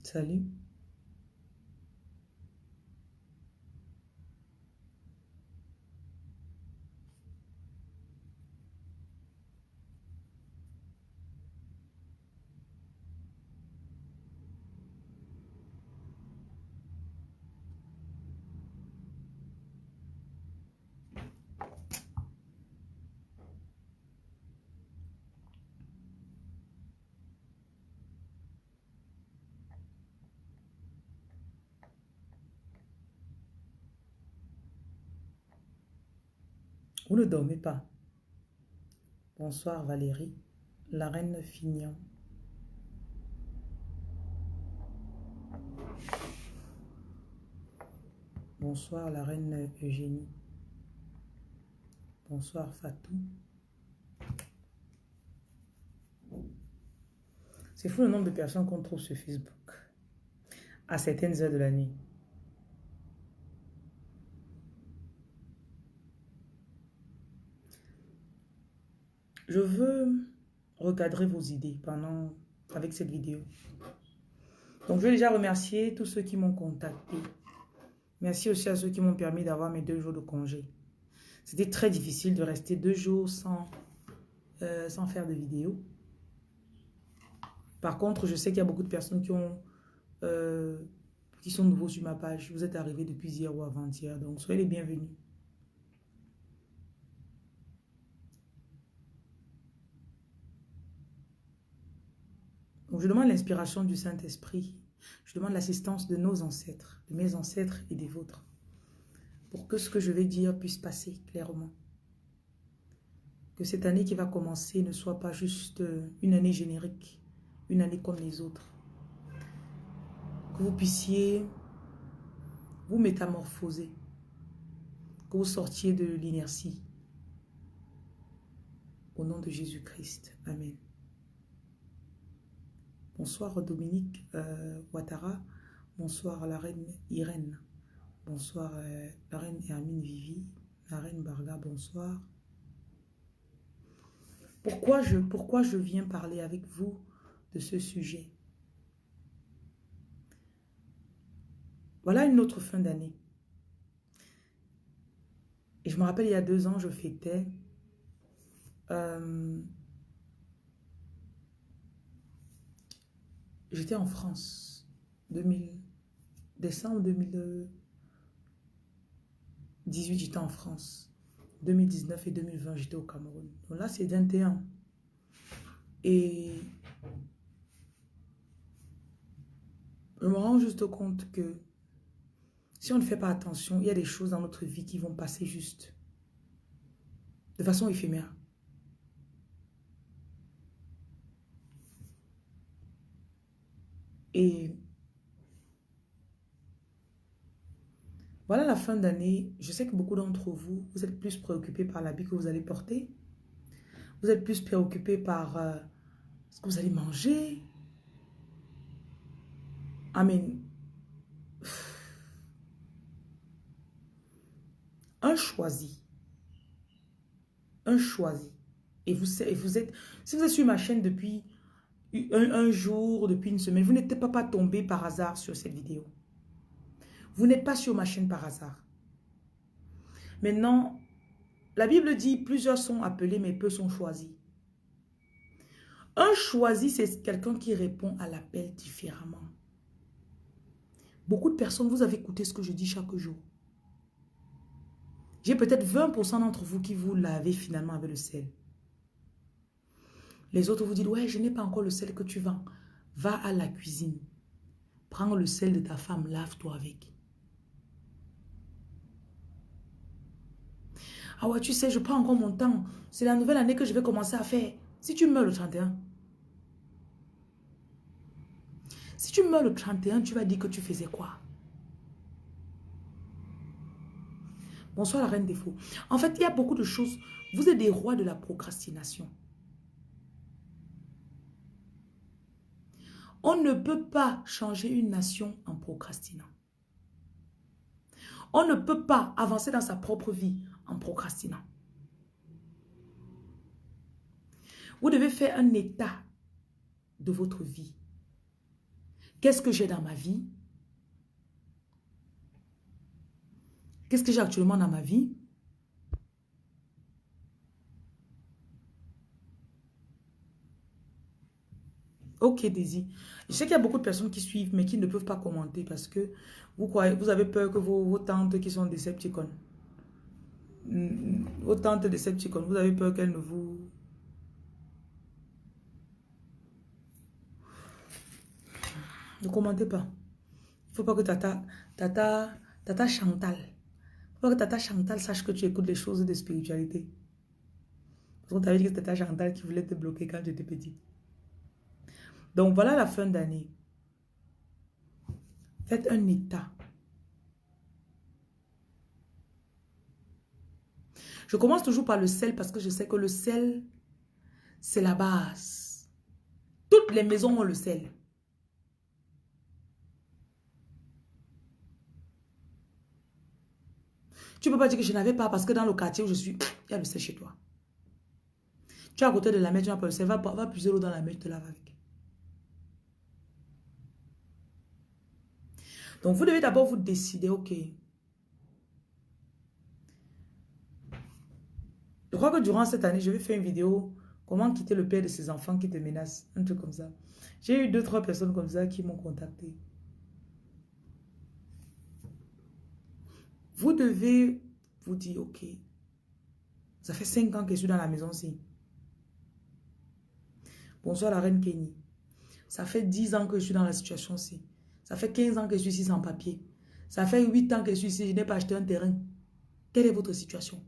Salut. Vous ne dormez pas. Bonsoir Valérie, la reine Fignon. Bonsoir la reine Eugénie. Bonsoir Fatou. C'est fou le nombre de personnes qu'on trouve sur Facebook à certaines heures de la nuit. Je veux recadrer vos idées avec cette vidéo. Donc, je vais déjà remercier tous ceux qui m'ont contacté. Merci aussi à ceux qui m'ont permis d'avoir mes 2 jours de congé. C'était très difficile de rester 2 jours sans faire de vidéo. Par contre, je sais qu'il y a beaucoup de personnes qui sont nouveaux sur ma page. Vous êtes arrivés depuis hier ou avant-hier, donc soyez les bienvenus. Donc, je demande l'inspiration du Saint-Esprit. Je demande l'assistance de nos ancêtres, de mes ancêtres et des vôtres, pour que ce que je vais dire puisse passer clairement. Que cette année qui va commencer ne soit pas juste une année générique, une année comme les autres. Que vous puissiez vous métamorphoser, que vous sortiez de l'inertie. Au nom de Jésus-Christ. Amen. Bonsoir Dominique Ouattara. Bonsoir la reine Irène. Bonsoir la reine Hermine Vivi. La reine Barga, bonsoir. Pourquoi je viens parler avec vous de ce sujet? Voilà une autre fin d'année. Et je me rappelle, il y a 2 ans, je fêtais j'étais en France. Décembre 2018, j'étais en France. 2019 et 2020, j'étais au Cameroun. Donc là, c'est 21. Et je me rends juste compte que si on ne fait pas attention, il y a des choses dans notre vie qui vont passer juste de façon éphémère. Et voilà la fin d'année. Je sais que beaucoup d'entre vous, vous êtes plus préoccupés par l'habit que vous allez porter. Vous êtes plus préoccupés par ce que vous allez manger. Amen. Un choisi. Un choisi. Et vous êtes, si vous êtes sur ma chaîne depuis un jour, depuis une semaine, vous n'êtes pas tombé par hasard sur cette vidéo. Vous n'êtes pas sur ma chaîne par hasard. Maintenant, la Bible dit, plusieurs sont appelés, mais peu sont choisis. Un choisi, c'est quelqu'un qui répond à l'appel différemment. Beaucoup de personnes, vous avez écouté ce que je dis chaque jour. J'ai peut-être 20% d'entre vous qui vous lavez finalement avec le sel. Les autres vous disent, ouais, je n'ai pas encore le sel que tu vends. Va à la cuisine. Prends le sel de ta femme, lave-toi avec. Ah ouais, tu sais, je prends encore mon temps. C'est la nouvelle année que je vais commencer à faire. Si tu meurs le 31. Si tu meurs le 31, tu vas dire que tu faisais quoi? Bonsoir la reine des fous. En fait, il y a beaucoup de choses. Vous êtes des rois de la procrastination. On ne peut pas changer une nation en procrastinant. On ne peut pas avancer dans sa propre vie en procrastinant. Vous devez faire un état de votre vie. Qu'est-ce que j'ai dans ma vie? Qu'est-ce que j'ai actuellement dans ma vie? Ok, Daisy. Je sais qu'il y a beaucoup de personnes qui suivent, mais qui ne peuvent pas commenter parce que vous croyez, vous avez peur que vos tantes qui sont Decepticons, vos tantes Decepticons, vous avez peur qu'elles ne vous... Ne commentez pas. Il ne faut pas que Tata Chantal, il faut pas que Tata Chantal sache que tu écoutes les choses de spiritualité. Parce qu'on t'avait dit que c'était Tata Chantal qui voulait te bloquer quand j'étais petite. Donc voilà la fin d'année. Faites un état. Je commence toujours par le sel parce que je sais que le sel, c'est la base. Toutes les maisons ont le sel. Tu ne peux pas dire que je n'avais pas parce que dans le quartier où je suis, il y a le sel chez toi. Tu es à côté de la mer, tu n'as pas le sel, va puiser l'eau dans la mer, tu te laves avec. Donc vous devez d'abord vous décider, ok. Je crois que durant cette année, je vais faire une vidéo, comment quitter le père de ses enfants qui te menace, un truc comme ça. J'ai eu 2-3 personnes comme ça qui m'ont contacté. Vous devez vous dire, ok, ça fait 5 ans que je suis dans la maison-ci. Bonsoir la reine Kenny. Ça fait 10 ans que je suis dans la situation-ci. Ça fait 15 ans que je suis ici sans papier. Ça fait 8 ans que je suis ici, je n'ai pas acheté un terrain. Quelle est votre situation?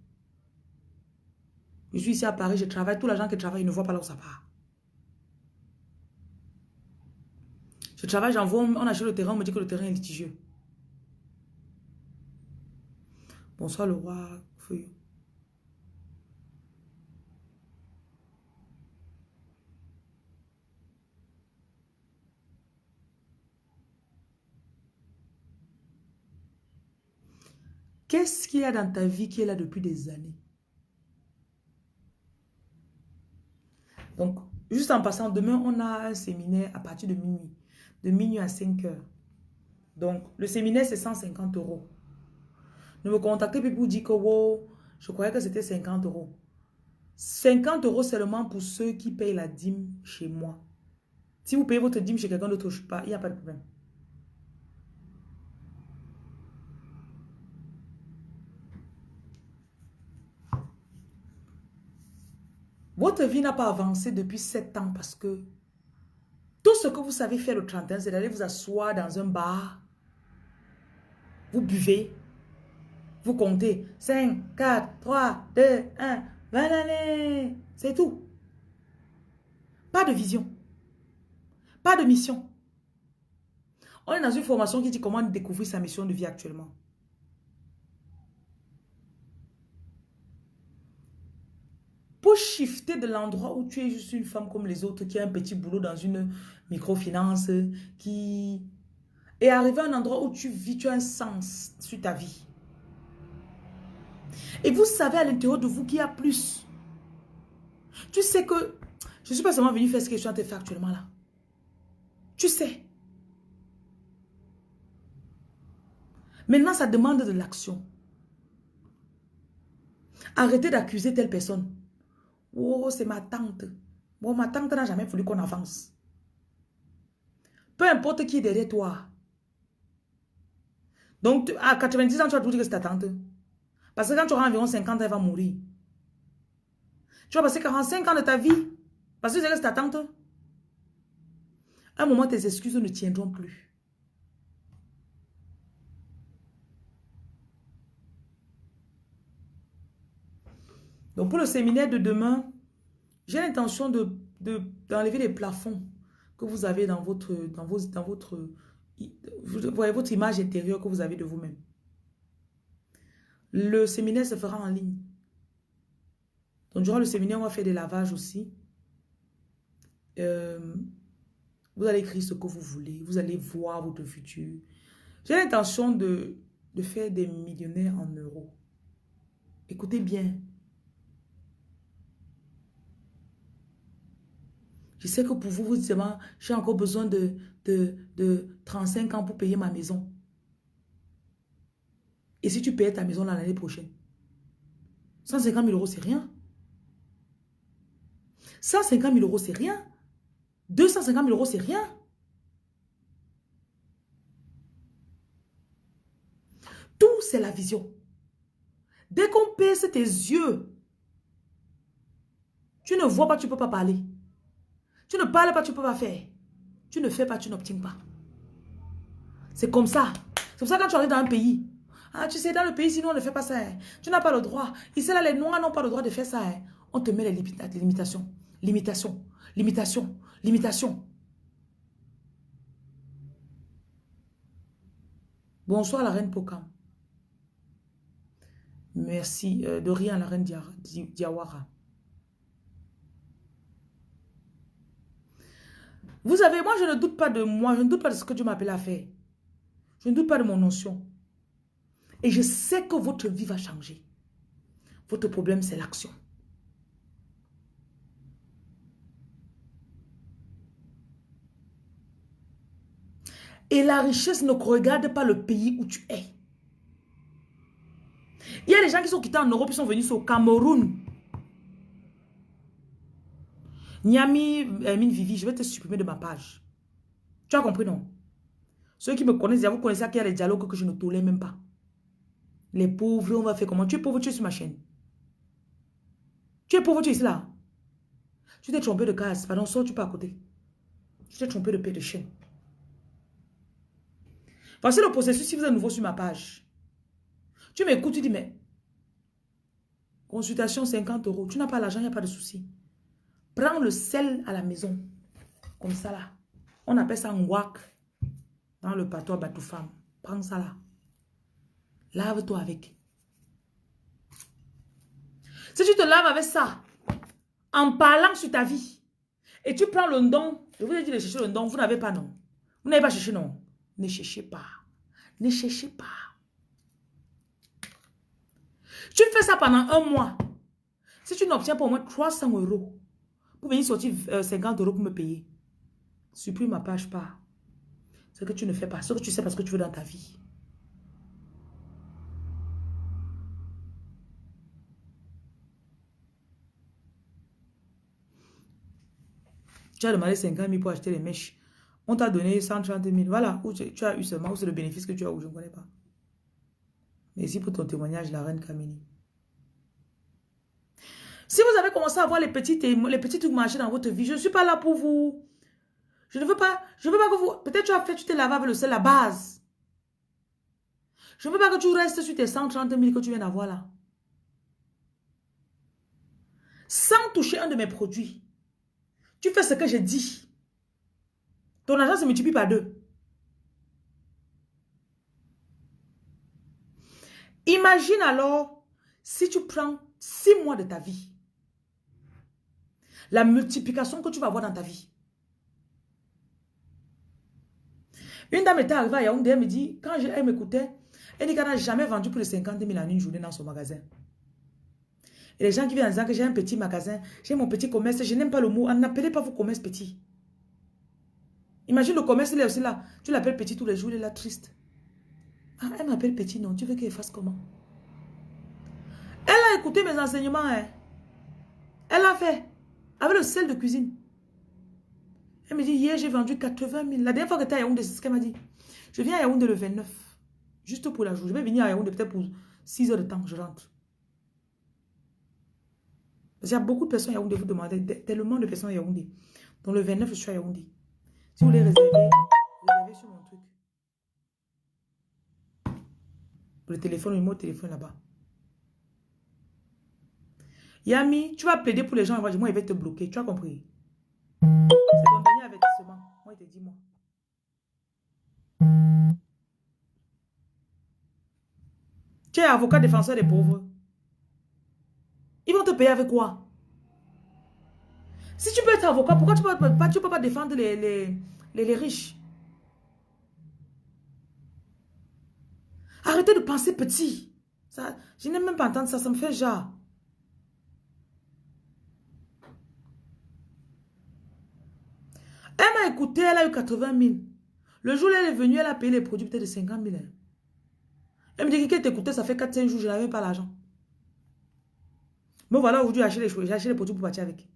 Je suis ici à Paris, je travaille. Tous les gens qui travaillent, ils ne voient pas là où ça part. Je travaille, j'envoie, on achète le terrain, on me dit que le terrain est litigieux. Bonsoir le roi Feuillot. Qu'est-ce qu'il y a dans ta vie qui est là depuis des années? Donc, juste en passant, demain, on a un séminaire à partir de minuit. De minuit à 5 heures. Donc, le séminaire, c'est 150 euros. Ne me contactez plus pour dire que, wow, je croyais que c'était 50 euros. 50 euros seulement pour ceux qui payent la dîme chez moi. Si vous payez votre dîme chez quelqu'un d'autre, il n'y a pas de problème. Votre vie n'a pas avancé depuis 7 ans parce que tout ce que vous savez faire le 31, c'est d'aller vous asseoir dans un bar. Vous buvez. Vous comptez. 5, 4, 3, 2, 1. Bonne année. C'est tout. Pas de vision. Pas de mission. On est dans une formation qui dit comment découvrir sa mission de vie actuellement. Pour shifter de l'endroit où tu es juste une femme comme les autres qui a un petit boulot dans une microfinance, et arriver à un endroit où tu vis, tu as un sens sur ta vie. Et vous savez à l'intérieur de vous qu'il y a plus. Tu sais que je ne suis pas seulement venue faire ce que je suis en train de faire actuellement là. Tu sais. Maintenant, ça demande de l'action. Arrêtez d'accuser telle personne. Oh, c'est ma tante. Bon, ma tante n'a jamais voulu qu'on avance. Peu importe qui est derrière toi. Donc, à 90 ans, tu vas tout dire que c'est ta tante. Parce que quand tu auras environ 50 ans, elle va mourir. Tu vas passer 45 ans de ta vie. Parce que c'est ta tante. À un moment, tes excuses ne tiendront plus. Donc, pour le séminaire de demain, j'ai l'intention d'enlever les plafonds que vous avez dans votre, vous voyez votre image intérieure que vous avez de vous-même. Le séminaire se fera en ligne. Donc, durant le séminaire, on va faire des lavages aussi. Vous allez écrire ce que vous voulez. Vous allez voir votre futur. J'ai l'intention de faire des millionnaires en euros. Écoutez bien. Je sais que pour vous, vous dites, j'ai encore besoin de 35 ans pour payer ma maison. Et si tu payes ta maison l'année prochaine? 150 000 euros, c'est rien. 150 000 euros, c'est rien. 250 000 euros, c'est rien. Tout, c'est la vision. Dès qu'on baisse tes yeux, tu ne vois pas, tu ne peux pas parler. Tu ne parles pas, tu ne peux pas faire. Tu ne fais pas, tu n'obtiens pas. C'est comme ça. C'est pour ça que quand tu arrives dans un pays, ah, tu sais, dans le pays, sinon on ne fait pas ça. Hein. Tu n'as pas le droit. Ici, là, les Noirs n'ont pas le droit de faire ça. Hein. On te met les limitations. Limitation. Limitation. Limitation. Bonsoir, la reine Pokam. Merci. De rien, la reine Diawara. Vous savez, moi, je ne doute pas de moi. Je ne doute pas de ce que Dieu m'appelle à faire. Je ne doute pas de mon notion. Et je sais que votre vie va changer. Votre problème, c'est l'action. Et la richesse ne regarde pas le pays où tu es. Il y a des gens qui sont quittés en Europe, ils sont venus au Cameroun. Niami, Mine Vivi, je vais te supprimer de ma page. Tu as compris, non? Ceux qui me connaissent, vous connaissez qu'il y a des dialogues que je ne tolère même pas. Les pauvres, on va faire comment? Tu es pauvre, tu es sur ma chaîne. Tu es pauvre, tu es ici là. Tu t'es trompé de case, pardon, sors-tu pas à côté. Tu t'es trompé de paix de chaîne. Voici le processus si vous êtes nouveau sur ma page. Tu m'écoutes, tu dis, mais consultation 50 euros. Tu n'as pas l'argent, il n'y a pas de souci. Prends le sel à la maison. Comme ça là. On appelle ça un wak. Dans le patois Batoufam. Prends ça là. Lave-toi avec. Si tu te laves avec ça, en parlant sur ta vie, et tu prends le don, je vous ai dit de chercher le don, vous n'avez pas non. Vous n'avez pas cherché non. Ne cherchez pas. Ne cherchez pas. Tu fais ça pendant un mois. Si tu n'obtiens pas au moins 300 euros, pour venir sortir 50 euros pour me payer, supprime ma page pas. Ce que tu ne fais pas, ce que tu sais parce que tu veux dans ta vie. Tu as demandé 50 000 pour acheter les mèches. On t'a donné 130 000. Voilà, où tu as eu seulement, où c'est le bénéfice que tu as, où je ne connais pas. Merci pour ton témoignage, la reine Kamini. Si vous avez commencé à voir les petits trucs marcher dans votre vie, je ne suis pas là pour vous. Je ne veux pas que vous... Peut-être tu t'es lavé avec le sel, la base. Je ne veux pas que tu restes sur tes 130 000 que tu viens d'avoir là. Sans toucher un de mes produits. Tu fais ce que j'ai dit. Ton argent se multiplie par 2. Imagine alors, si tu prends 6 mois de ta vie, la multiplication que tu vas avoir dans ta vie. Une dame était arrivée à Yaoundé, elle me dit, quand elle m'écoutait, elle dit qu'elle n'a jamais vendu plus de 50 000 en une journée dans son magasin. Et les gens qui viennent en disant que j'ai un petit magasin, j'ai mon petit commerce, je n'aime pas le mot, n'appelez pas vos commerces petits. Imagine le commerce, il est aussi là. Tu l'appelles petit tous les jours, il est là triste. Ah, elle m'appelle petit, non, tu veux qu'elle fasse comment? Elle a écouté mes enseignements, hein. Elle a fait, avec le sel de cuisine. Elle me dit, hier, j'ai vendu 80 000. La dernière fois que tu étais à Yaoundé, c'est ce qu'elle m'a dit. Je viens à Yaoundé le 29. Juste pour la journée. Je vais venir à Yaoundé peut-être pour 6 heures de temps, je rentre. Parce qu'il y a beaucoup de personnes à Yaoundé, vous demandez, tellement de personnes à Yaoundé. Donc le 29, je suis à Yaoundé. Si vous voulez réservez sur mon truc. Le téléphone, le numéro de téléphone là-bas. Yami, tu vas plaider pour les gens, moi, il va te bloquer. Tu as compris? C'est ton dernier avertissement. Moi, il te dit, moi. Tu es avocat défenseur des pauvres. Ils vont te payer avec quoi? Si tu peux être avocat, pourquoi tu ne peux pas défendre les riches? Arrêtez de penser petit. Ça, je n'aime même pas entendre ça, ça me fait genre. m'a écouté, elle a eu 80 000. Le jour où elle est venue, elle a payé les produits peut-être de 50 000. Hein. Elle me dit qu'elle t'écoutait, ça fait 4-5 jours, je n'avais pas l'argent. Mais voilà, aujourd'hui, j'ai acheté les produits pour partir avec.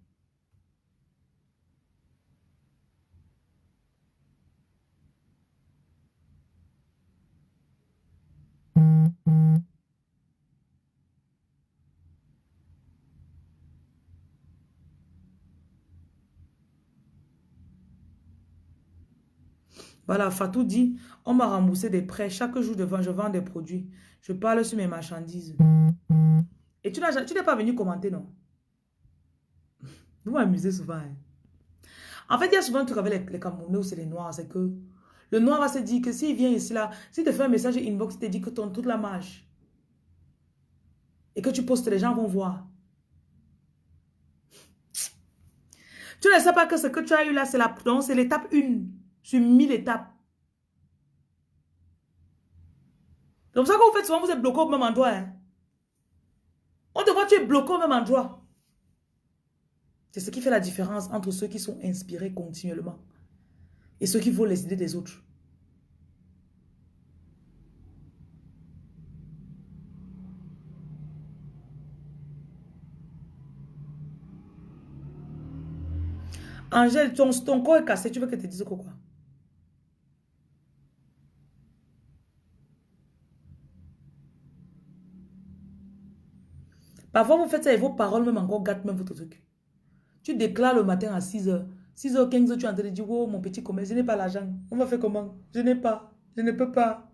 Voilà, Fatou dit, on m'a remboursé des prêts. Chaque jour, je vends des produits. Je parle sur mes marchandises. Et tu n'es pas venu commenter, non? Vous m'amusez souvent. Hein. En fait, il y a souvent un truc avec les Camerounais ou c'est les Noirs, c'est que le Noir va se dire que s'il vient ici, là, s'il te fait un message inbox, il te dit que toute la marge et que tu postes, les gens vont voir. Tu ne sais pas que ce que tu as eu là, c'est l'étape 1 sur 1000 étapes. C'est comme ça que vous faites souvent, vous êtes bloqué au même endroit. Hein. On te voit, tu es bloqué au même endroit. C'est ce qui fait la différence entre ceux qui sont inspirés continuellement et ceux qui volent les idées des autres. Angèle, ton corps est cassé, tu veux que je te dise quoi? Parfois, vous faites ça et vos paroles même encore gâtent même votre truc. Tu déclares le matin à 6h. 6h15, tu es en train de dire, oh mon petit commerce, je n'ai pas l'argent. On va faire comment? Je n'ai pas. Je ne peux pas.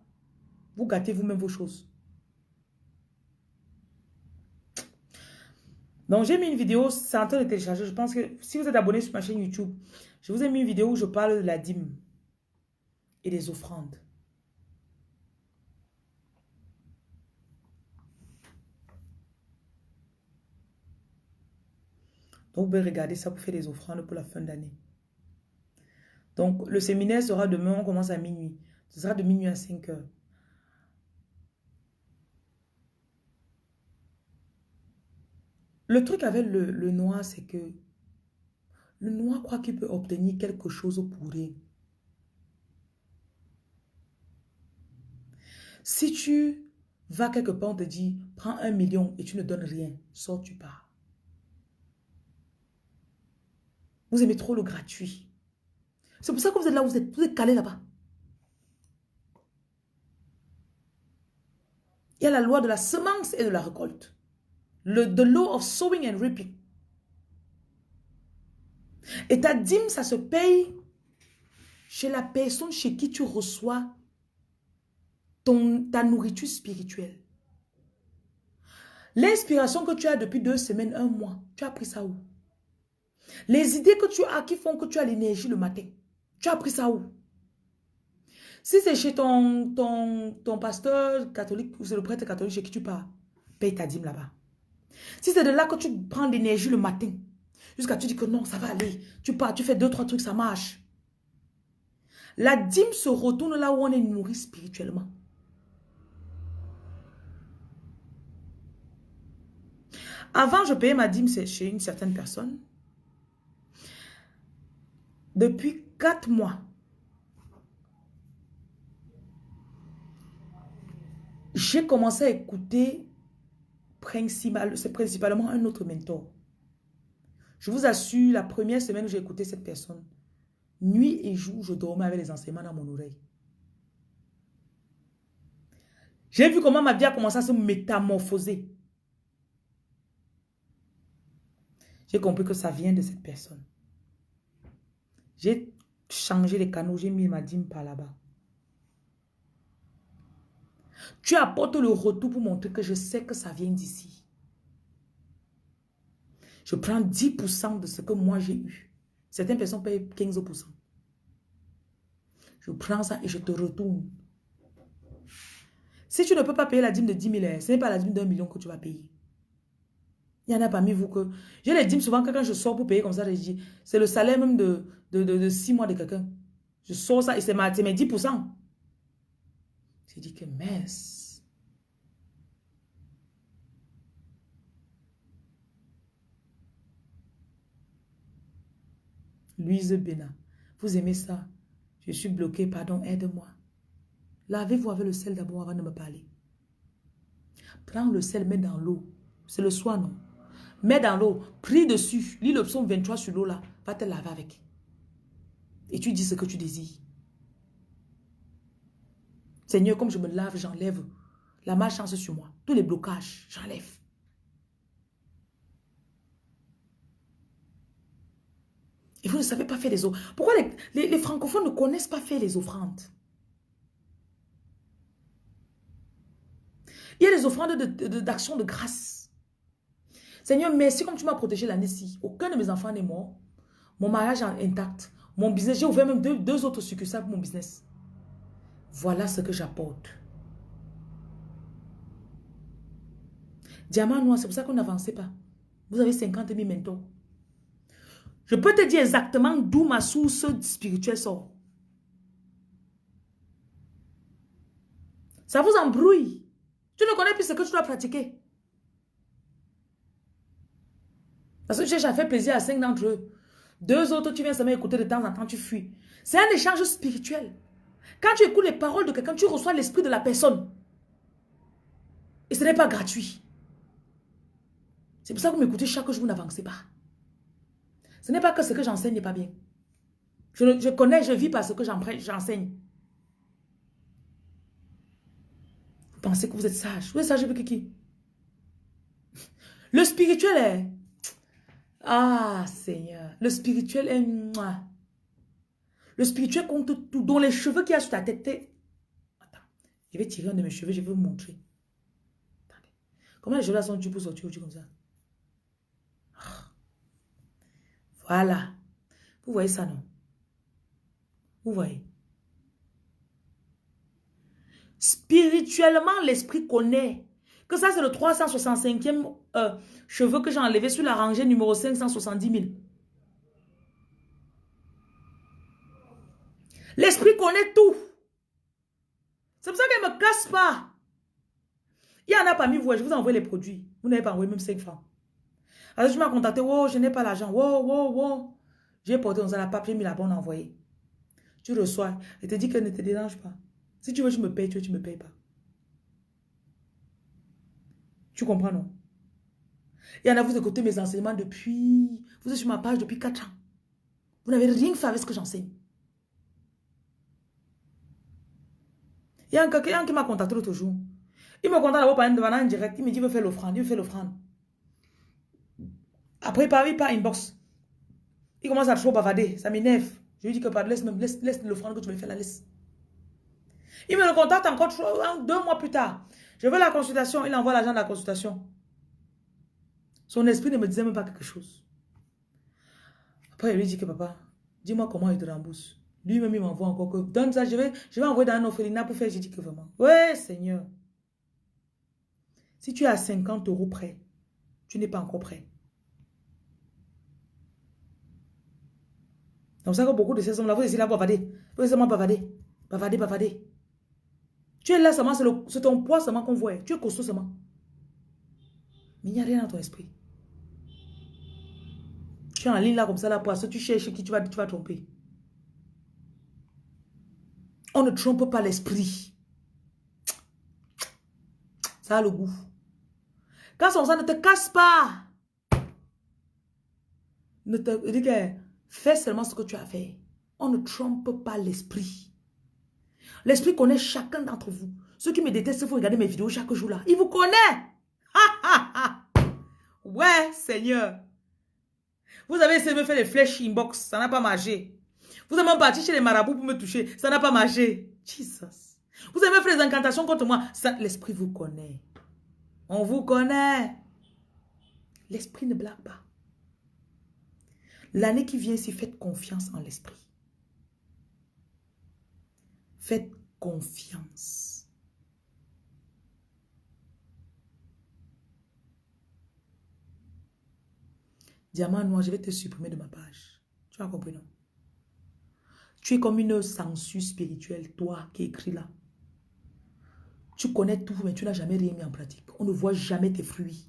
Vous gâtez vous-même vos choses. Donc, j'ai mis une vidéo, c'est en train de télécharger. Je pense que si vous êtes abonné sur ma chaîne YouTube, je vous ai mis une vidéo où je parle de la dîme et des offrandes. Donc, vous pouvez regarder ça pour faire des offrandes pour la fin d'année. Donc, le séminaire sera demain, on commence à minuit. Ce sera de minuit à 5h. Le truc avec le noir, c'est que le noir croit qu'il peut obtenir quelque chose pour rien. Si tu vas quelque part, on te dit, prends 1 million et tu ne donnes rien, sors, tu pars. Vous aimez trop le gratuit. C'est pour ça que vous êtes là, vous êtes calé là-bas. Il y a la loi de la semence et de la récolte. The law of sowing and reaping. Et ta dîme, ça se paye chez la personne chez qui tu reçois ta nourriture spirituelle. L'inspiration que tu as depuis 2 semaines, 1 mois, tu as pris ça où? Les idées que tu as qui font que tu as l'énergie le matin, tu as pris ça où? Si c'est chez ton pasteur catholique ou c'est le prêtre catholique chez qui tu pars, paye ta dîme là-bas. Si c'est de là que tu prends l'énergie le matin, jusqu'à tu dis que non, ça va aller, tu pars, tu fais 2-3 trucs, ça marche. La dîme se retourne là où on est nourri spirituellement. Avant, je payais ma dîme chez une certaine personne. Depuis 4 mois, j'ai commencé à écouter c'est principalement un autre mentor. Je vous assure, la première semaine où j'ai écouté cette personne, nuit et jour, je dormais avec les enseignements dans mon oreille. J'ai vu comment ma vie a commencé à se métamorphoser. J'ai compris que ça vient de cette personne. J'ai changé les canaux, j'ai mis ma dîme par là-bas. Tu apportes le retour pour montrer que je sais que ça vient d'ici. Je prends 10% de ce que moi j'ai eu. Certaines personnes payent 15%. Je prends ça et je te retourne. Si tu ne peux pas payer la dîme de 10 000, ce n'est pas la dîme d'1 million que tu vas payer. Il y en a parmi vous que... J'ai les dîmes souvent que quand je sors pour payer comme ça, je dis, c'est le salaire même de 6 mois de quelqu'un. Je sors ça et c'est mes 10%. J'ai dit que mince. Louise Bénin. Vous aimez ça? Je suis bloqué, pardon, aide-moi. Lavez-vous avec le sel d'abord avant de me parler. Prends le sel, mets dans l'eau. C'est le soir, non? Mets dans l'eau, prie dessus, lis le psaume 23 sur l'eau là, va te laver avec. Et tu dis ce que tu désires. Seigneur, comme je me lave, j'enlève la malchance sur moi. Tous les blocages, j'enlève. Et vous ne savez pas faire les offrandes. Pourquoi les francophones ne connaissent pas faire les offrandes? Il y a les offrandes d'action de grâce. Seigneur, merci comme tu m'as protégé l'année-ci. Aucun de mes enfants n'est mort. Mon mariage est intact. Mon business, j'ai ouvert même deux autres succursales pour mon business. Voilà ce que j'apporte. Diamant noir, c'est pour ça qu'on n'avançait pas. Vous avez 50 000 mentors. Je peux te dire exactement d'où ma source spirituelle sort. Ça vous embrouille. Tu ne connais plus ce que tu dois pratiquer. Parce que j'ai fait plaisir à 5 d'entre eux. 2 autres, tu viens seulement écouter de temps en temps, tu fuis. C'est un échange spirituel. Quand tu écoutes les paroles de quelqu'un, tu reçois l'esprit de la personne. Et ce n'est pas gratuit. C'est pour ça que vous m'écoutez chaque jour, vous n'avancez pas. Ce n'est pas que ce que j'enseigne n'est pas bien. Je connais, je vis par ce que j'enseigne. Vous pensez que vous êtes sage. Vous êtes sage avec qui? Le spirituel est... Ah, Seigneur. Le spirituel est... Le spirituel compte tout. Dont les cheveux qu'il y a sur ta tête... Attends. Je vais tirer un de mes cheveux, je vais vous montrer. Attendez. Comment les cheveux là sont durs pour sortir comme ça? Voilà. Vous voyez ça, non? Vous voyez? Spirituellement, l'esprit connaît que ça, c'est le 365e cheveu que j'ai enlevé sur la rangée numéro 570 000. L'esprit connaît tout. C'est pour ça qu'elle ne me casse pas. Il y en a parmi vous, je vous envoie les produits. Vous n'avez pas envoyé même 5 francs. Alors, tu m'as contacté, oh, je n'ai pas l'argent. Oh, oh, oh. J'ai porté dans la papier, mis la bonne envoyée. Tu reçois. Et te dis qu'elle ne te dérange pas. Si tu veux, tu me payes, tu ne me payes pas. Tu comprends, non? Il y en a, vous écoutez mes enseignements depuis... Vous êtes sur ma page depuis 4 ans. Vous n'avez rien fait avec ce que j'enseigne. Il y a quelqu'un qui m'a contacté l'autre jour. Il me contacte d'abord par un direct. Il me dit, il veut faire l'offrande. Il veut faire l'offrande. Après, il part inbox. Il commence à trop bavarder. Ça m'énerve. Je lui dis que laisse l'offrande que tu veux faire, la laisse. Il me le contacte encore 2 mois plus tard. Je veux la consultation. Il envoie l'argent de la consultation. Son esprit ne me disait même pas quelque chose. Après, il lui dit que papa, dis-moi comment il te rembourse. Lui-même, il m'envoie encore que... Donne ça, je vais envoyer dans un orphelinat pour faire. J'ai dit que vraiment. Ouais, Seigneur. Si tu es à 50 € près, tu n'es pas encore prêt. C'est comme ça que beaucoup de ces hommes-là, vous essayez là, bavader. Vous essayez bavader. Bavader. Tu es là seulement, c'est ton poids seulement qu'on voit. Tu es costaud seulement. Mais il n'y a rien dans ton esprit. Tu es en ligne là comme ça, là, pour ça, tu cherches qui tu vas tromper. On ne trompe pas l'esprit. Ça a le goût. Quand son sang ne te casse pas, dis que fais seulement ce que tu as fait. On ne trompe pas l'esprit. L'esprit connaît chacun d'entre vous. Ceux qui me détestent, vous regardez mes vidéos chaque jour là. Il vous connaît. Ouais, Seigneur. Vous avez essayé de me faire des flèches inbox. Ça n'a pas marché. Vous avez même parti chez les marabouts pour me toucher. Ça n'a pas marché. Jesus. Vous avez fait des incantations contre moi. L'esprit vous connaît. On vous connaît. L'esprit ne blague pas. L'année qui vient, si faites confiance en l'esprit. Faites confiance. Diamant noir, je vais te supprimer de ma page. Tu as compris, non? Tu es comme une censure spirituelle, toi qui écris là. Tu connais tout, mais tu n'as jamais rien mis en pratique. On ne voit jamais tes fruits.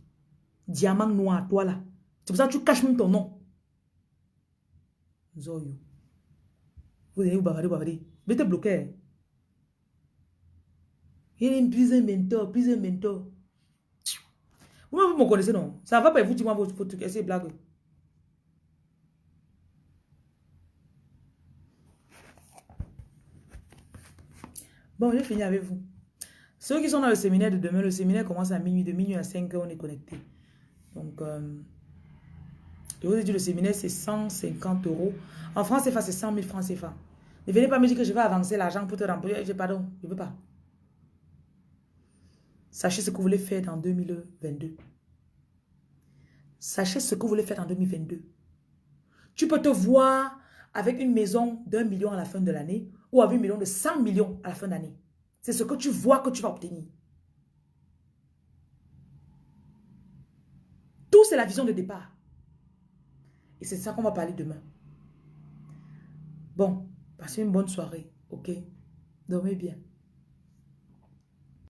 Diamant noir, toi là. C'est pour ça que tu caches même ton nom. Zoyo. Vous allez vous bavarder, bavarder. Mais t'es bloqué. Il est plus un mentor, plus un mentor. Vous me connaissez, non? Ça va pas vous dire moi votre truc, c'est blague. Bon, j'ai fini avec vous. Ceux qui sont dans le séminaire de demain, le séminaire commence à minuit, de minuit à 5 heures, on est connecté. Donc, je vous ai dit, le séminaire, c'est 150 euros. En France CFA, c'est 100 000 francs CFA. Ne venez pas me dire que je vais avancer l'argent pour te remplir. Pardon, je ne veux pas. Sachez ce que vous voulez faire dans 2022. Sachez ce que vous voulez faire en 2022. Tu peux te voir avec une maison d'1 million à la fin de l'année ou avec une maison de 100 millions à la fin d'année. C'est ce que tu vois que tu vas obtenir. Tout, c'est la vision de départ. Et c'est ça qu'on va parler demain. Bon, passez une bonne soirée, ok? Dormez bien.